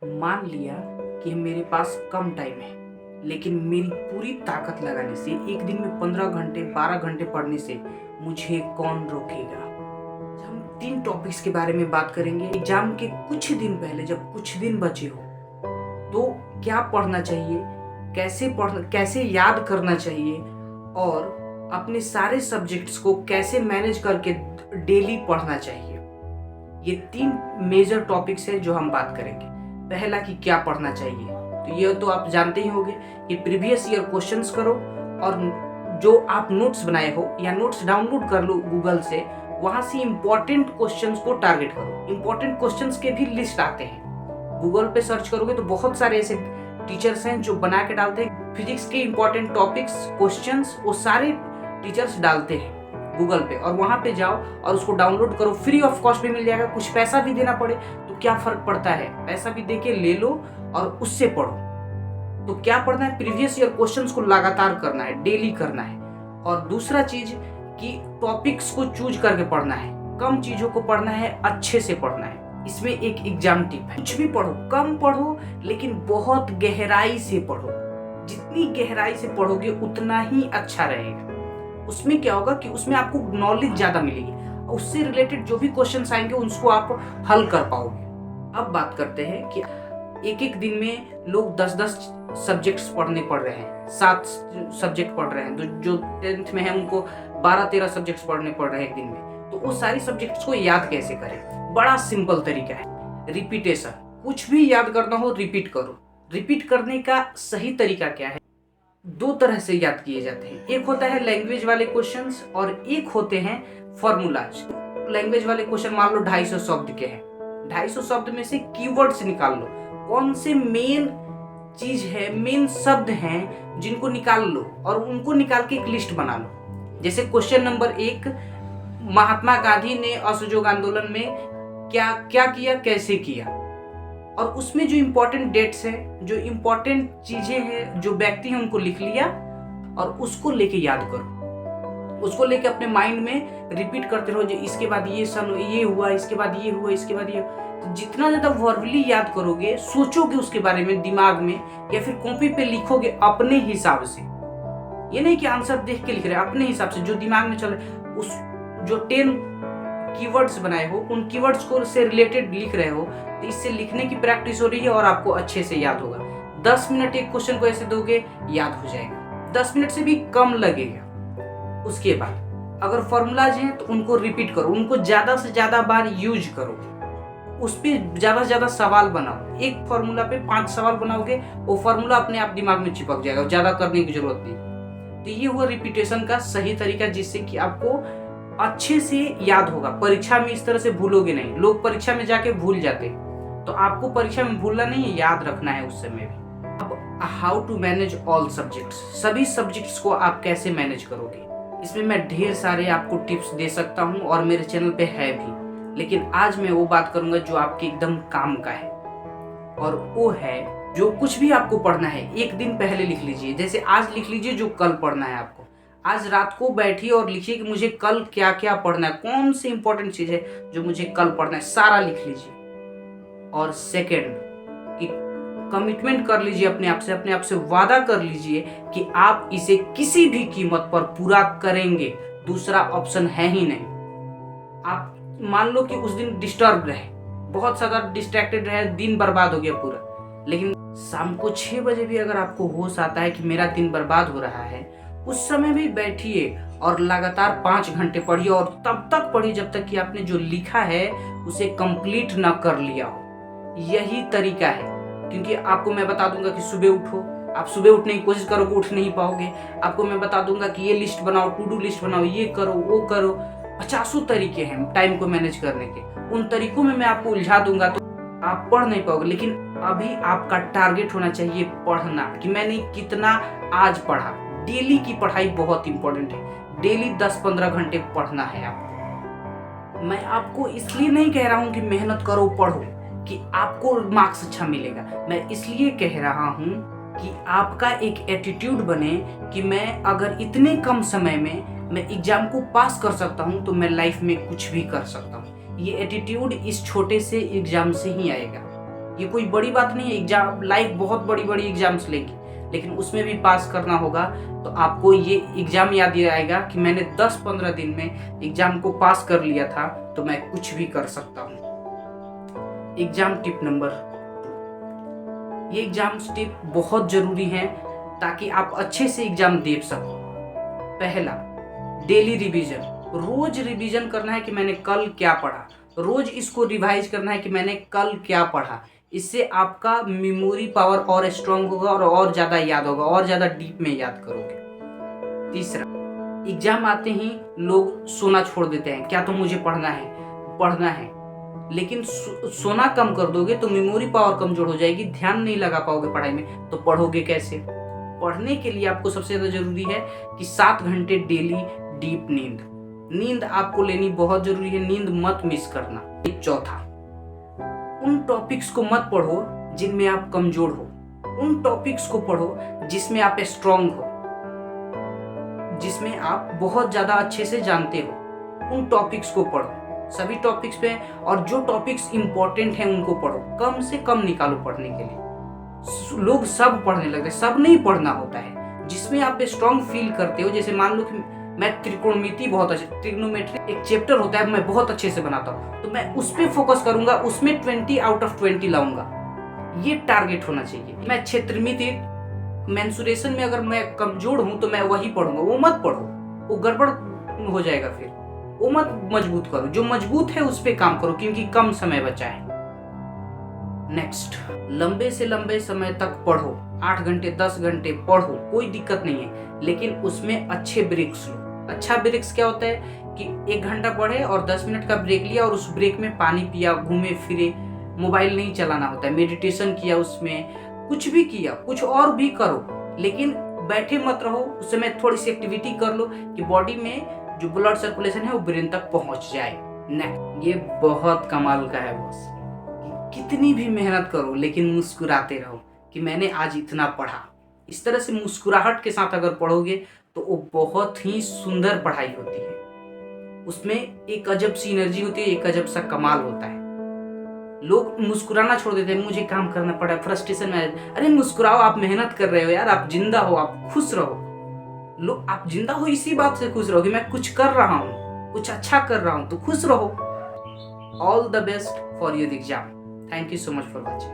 मान लिया कि मेरे पास कम टाइम है, लेकिन मेरी पूरी ताकत लगाने से एक दिन में 15 घंटे 12 घंटे पढ़ने से मुझे कौन रोकेगा। आज हम 3 टॉपिक्स के बारे में बात करेंगे। एग्जाम के कुछ दिन पहले जब कुछ दिन बचे हो तो क्या पढ़ना चाहिए, कैसे याद करना चाहिए और अपने सारे सब्जेक्ट्स को कैसे मैनेज करके डेली पढ़ना चाहिए। ये 3 मेजर टॉपिक्स हैं जो हम बात करेंगे। पहला कि क्या पढ़ना चाहिए, तो ये तो आप जानते ही होंगे कि प्रीवियस ईयर क्वेश्चंस करो और जो आप नोट्स बनाए हो या नोट्स डाउनलोड कर लो गूगल से, वहां से इंपॉर्टेंट क्वेश्चंस को टारगेट करो। इंपॉर्टेंट क्वेश्चंस के भी लिस्ट आते हैं, गूगल पे सर्च करोगे तो बहुत सारे ऐसे टीचर्स हैं जो बना के डालते हैं। फिजिक्स के इंपॉर्टेंट टॉपिक्स क्वेश्चंस वो सारे टीचर्स डालते हैं गूगल पे, और वहां पे जाओ और उसको डाउनलोड करो। फ्री ऑफ कॉस्ट भी मिल जाएगा। कुछ पैसा भी देना पड़े तो क्या फर्क पड़ता है, पैसा भी देके ले लो और उससे पढ़ो। तो क्या पढ़ना है, प्रीवियस ईयर क्वेश्चंस को लगातार करना है, डेली करना है। और दूसरा चीज कि टॉपिक्स को चूज करके पढ़ना है, कम चीजों को पढ़ना है, अच्छे से पढ़ना है। इसमें एक एग्जाम टिप है, कुछ भी पढ़ो, कम पढ़ो लेकिन बहुत गहराई से पढ़ो। जितनी गहराई से पढ़ोगे उतना ही अच्छा रहेगा। उसमें क्या होगा कि उसमें आपको नॉलेज ज्यादा मिलेगी, उससे रिलेटेड जो भी क्वेश्चंस आएंगे उसको आप हल कर पाओगे। अब बात करते हैं कि एक एक दिन में लोग 10-10 सब्जेक्ट्स पढ़ने पड़ रहे हैं, 7 सब्जेक्ट पढ़ रहे हैं। तो जो 10th में है उनको 12-13 सब्जेक्ट्स पढ़ने पड़ रहे हैं एक दिन में। तो वो सारी सब्जेक्ट्स को याद कैसे करें? बड़ा सिंपल तरीका है, रिपीटेशन। कुछ भी याद करना हो रिपीट करो। रिपीट करने का सही तरीका क्या है? 2 तरह से याद किए जाते हैं। एक होता है लैंग्वेज वाले क्वेश्चंस और एक होते हैं फॉर्मूलाज। लैंग्वेज वाले क्वेश्चन मान लो 250 शब्द के हैं, 250 शब्द में से कीवर्ड्स निकाल लो। कौन से मेन चीज है, मेन शब्द हैं जिनको निकाल लो और उनको निकाल के एक लिस्ट बना लो। जैसे क्वेश्चन नंबर 1, महात्मा गांधी ने असहयोग आंदोलन में क्या क्या किया, कैसे किया, और उसमें जो इंपॉर्टेंट डेट्स है, जो इंपॉर्टेंट चीजें हैं, जो व्यक्ति हैं, उनको लिख लिया और उसको लेके याद करो। उसको लेके अपने माइंड में रिपीट करते रहो। जो इसके बाद ये सन ये हुआ, इसके बाद ये हुआ, इसके बाद ये। तो जितना ज्यादा वर्बली याद करोगे, सोचोगे उसके बारे में दिमाग में या फिर कॉपी पे लिखोगे अपने हिसाब से। ये नहीं कि आंसर देख के लिख रहे, अपने हिसाब से जो दिमाग में चल रहा, उस जो 10 कीवर्ड्स बनाए हो उन कीवर्ड्स को से रिलेटेड लिख रहे हो, तो इससे लिखने की प्रैक्टिस हो रही है और आपको अच्छे से याद होगा। 10 मिनट एक क्वेश्चन को ऐसे दोगे, याद हो जाएगा। 10 मिनट से भी कम लगेगा। उसके बाद अगर फॉर्मूलाज हैं तो उनको रिपीट करो, उनको ज्यादा से ज्यादा बार यूज करो, उस पर ज्यादा से ज्यादा सवाल बनाओ। एक फॉर्मूला पे 5 सवाल बनाओगे, वो फॉर्मूला अपने आप दिमाग में चिपक जाएगा, ज्यादा करने की जरूरत नहीं। तो ये हुआ रिपीटेशन का सही तरीका, जिससे कि आपको अच्छे से याद होगा। परीक्षा में इस तरह से भूलोगे नहीं। लोग परीक्षा में जाके भूल जाते, तो आपको परीक्षा में भूलना नहीं है, याद रखना है उस समय भी। अब how to manage all subjects, सभी सब्जेक्ट्स को आप कैसे मैनेज करोगे, इसमें मैं ढेर सारे आपको टिप्स दे सकता हूं और मेरे चैनल पे है भी, लेकिन आज मैं वो बात करूंगा जो आपके एकदम काम का है। और वो है, जो कुछ भी आपको पढ़ना है एक दिन पहले लिख लीजिए। जैसे आज लिख लीजिए जो कल पढ़ना है आपको। आज रात को बैठिए और लिखिए कि मुझे कल क्या क्या पढ़ना है, कौन सी इंपॉर्टेंट चीज है जो मुझे कल पढ़ना है, सारा लिख लीजिए। और सेकेंड कि कमिटमेंट कर लीजिए अपने आप से वादा कर लीजिए कि आप इसे किसी भी कीमत पर पूरा करेंगे। दूसरा ऑप्शन है ही नहीं। आप मान लो कि उस दिन डिस्टर्ब रहे, बहुत ज्यादा डिस्ट्रैक्टेड रहे, दिन बर्बाद हो गया पूरा, लेकिन शाम को 6 बजे भी अगर आपको होश आता है कि मेरा दिन बर्बाद हो रहा है, उस समय भी बैठिए और लगातार 5 घंटे पढ़िए और तब तक पढ़िए जब तक कि आपने जो लिखा है उसे कंप्लीट ना कर लिया हो। यही तरीका है। क्योंकि आपको मैं बता दूंगा कि सुबह उठो, आप सुबह उठने की कोशिश करोगे, उठ नहीं पाओगे। आपको मैं बता दूंगा कि ये लिस्ट बनाओ, टू डू लिस्ट बनाओ, ये करो वो करो। 50 तरीके हैं टाइम को मैनेज करने के। उन तरीकों में मैं आपको उलझा दूंगा तो आप पढ़ नहीं पाओगे। लेकिन अभी आपका टारगेट होना चाहिए पढ़ना, कि मैंने कितना आज पढ़ा। डेली की पढ़ाई बहुत इंपॉर्टेंट है। डेली 10-15 घंटे पढ़ना है आपको। मैं आपको इसलिए नहीं कह रहा हूं कि मेहनत करो पढ़ो कि आपको मार्क्स अच्छा मिलेगा। मैं इसलिए कह रहा हूं कि आपका एक एटीट्यूड बने कि मैं अगर इतने कम समय में मैं एग्जाम को पास कर सकता हूं तो मैं लाइफ में कुछ भी कर सकता हूं। ये एटीट्यूड इस छोटे से एग्जाम से ही आएगा। ये कोई बड़ी बात नहीं है। एग्जाम लाइफ बहुत बड़ी बड़ी एग्जाम्स लेगी, लेकिन उसमें भी पास करना होगा। तो आपको ये एग्जाम याद आएगा कि मैंने 10-15 दिन में एग्जाम को पास कर लिया था, तो मैं कुछ भी कर सकता हूँ। एग्जाम टिप नंबर 2, ये एग्जाम टिप बहुत जरूरी है ताकि आप अच्छे से एग्जाम दे सको। पहला, डेली रिवीजन। रोज रिवीजन करना है कि मैंने कल क्या पढ़ा, रोज इसको रिवाइज करना है कि मैंने कल क्या पढ़ा। इससे आपका मेमोरी पावर और स्ट्रांग होगा और ज़्यादा याद होगा, और ज़्यादा डीप में याद करोगे। तीसरा, एग्जाम आते ही लोग सोना छोड़ देते हैं, क्या तो मुझे पढ़ना है, लेकिन सोना कम कर दोगे तो मेमोरी पावर कमजोर हो जाएगी, ध्यान नहीं लगा पाओगे पढ़ाई में, तो पढ़ोगे कैसे। पढ़ने के लिए आपको सबसे ज़्यादा जरूरी है कि 7 घंटे डेली डीप नींद आपको लेनी बहुत जरूरी है। नींद मत मिस करना। चौथा, उन टॉपिक्स को मत पढ़ो जिनमें आप कमजोर हो, उन टॉपिक्स को पढ़ो जिसमें आप स्ट्रांग हो, जिसमें आप बहुत ज्यादा अच्छे से जानते हो। उन टॉपिक्स को पढ़ो, सभी टॉपिक्स पे, और जो टॉपिक्स इंपॉर्टेंट हैं उनको पढ़ो। कम से कम निकालो पढ़ने के लिए। लोग सब पढ़ने लगते, सब नहीं पढ़ना होता है। जिसमें आप स्ट्रांग फील करते हो, जैसे मान लो कि मैं त्रिकोणमिति बहुत अच्छे, ट्रिग्नोमेट्री एक चैप्टर होता है मैं बहुत अच्छे से बनाता हूँ, तो मैं उस पर फोकस करूंगा, उसमें 20 आउट ऑफ 20 लाऊंगा। ये टारगेट होना चाहिए। मैं क्षेत्रमिति मेंसुरेशन में अगर मैं कमजोर हूं तो मैं वही पढ़ूंगा, वो मत पढ़ो, वो गड़बड़ हो जाएगा, फिर वो मत मजबूत करो। जो मजबूत है उस पर काम करो, क्योंकि कम समय बचा है। नेक्स्ट, लंबे से लंबे समय तक पढ़ो, 8 घंटे 10 घंटे पढ़ो, कोई दिक्कत नहीं है, लेकिन उसमें अच्छे ब्रेक्स लो। अच्छा ब्रेक्स क्या होता है कि 1 घंटा पढ़े और 10 मिनट का ब्रेक लिया, और उस ब्रेक में पानी पिया, घूमे फिरे, मोबाइल नहीं चलाना होता है, मेडिटेशन किया, उसमें कुछ भी किया, कुछ और भी करो, लेकिन बैठे मत रहो। उस समय थोड़ी सी एक्टिविटी कर लो कि बॉडी में जो ब्लड सर्कुलेशन है वो ब्रेन तक पहुंच जाए। नेक्स्ट, ये बहुत कमाल का है बॉस, कितनी भी मेहनत करो लेकिन मुस्कुराते रहो कि मैंने आज इतना पढ़ा। इस तरह से मुस्कुराहट के साथ अगर पढ़ोगे तो वो बहुत ही सुंदर पढ़ाई होती है। उसमें एक अजब सी एनर्जी होती है, एक अजब सा कमाल होता है। लोग मुस्कुराना छोड़ देते हैं, मुझे काम करना पड़ा, फ्रस्ट्रेशन में। अरे मुस्कुराओ, आप मेहनत कर रहे हो यार, आप जिंदा हो, आप खुश रहो। लोग, आप जिंदा हो इसी बात से खुश रहो कि मैं कुछ कर रहा हूँ, कुछ अच्छा कर रहा हूँ, तो खुश रहो। All the best for your exam. Thank you so much for watching.